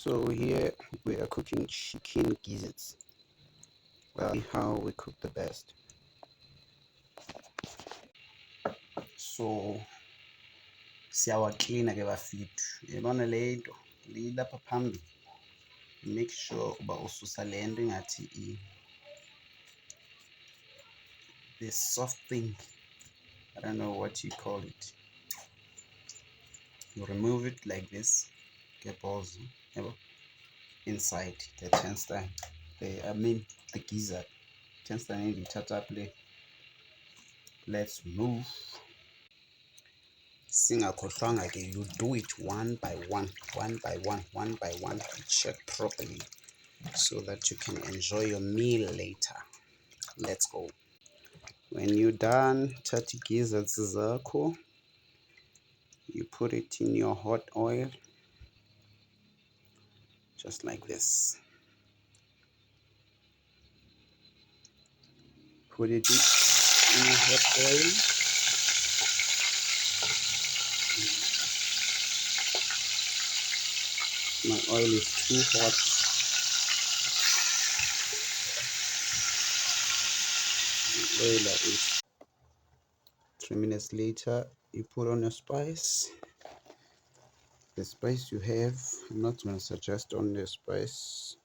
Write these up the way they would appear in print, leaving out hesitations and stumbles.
So here we are cooking chicken gizzards. How we cook the best. So siyawacleana ke bafethu, yabona le nto lilapha phambili. Make sure uba ususa le nto ingathi the soft thing, I don't know what you call it. You remove it like this, get balls inside the tensile, the gizzard. Tensile up. Let's move. Singakhohlwanga ke, you do it one by one, check properly so that you can enjoy your meal later. Let's go. When you're done, thatha gizzards zakho, you put it in your hot oil, just like this. Put it in your hot oil. My oil is too hot. Oil is 3 minutes later, you put on your spice. The spice you have, I'm not going to suggest on the spice.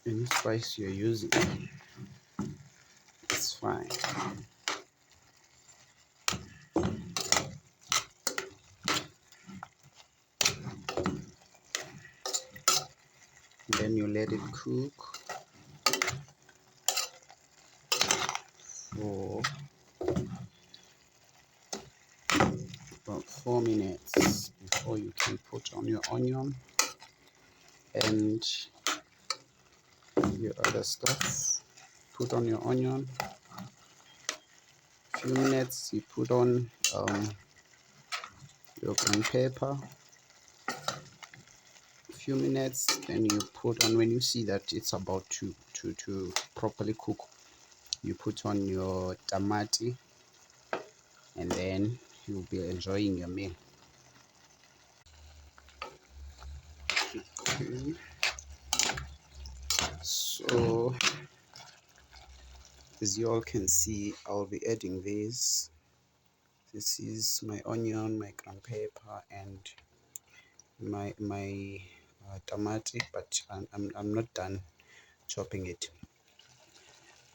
Any spice you're using, it's fine. Then you let it cook for about 4 minutes before you can put on your onion and your other stuff. Put on your onion. Few minutes, you put on your green pepper. Few minutes, then you put on, when you see that it's about to properly cook, you put on your tamati, and then you'll be enjoying your meal. Okay. So as you all can see, I'll be adding this. This is my onion, my ground pepper, and my tamati, but I'm not done chopping it.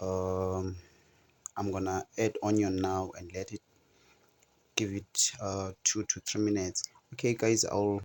I'm gonna add onion now and let it give it 2 to 3 minutes. Okay guys, I'll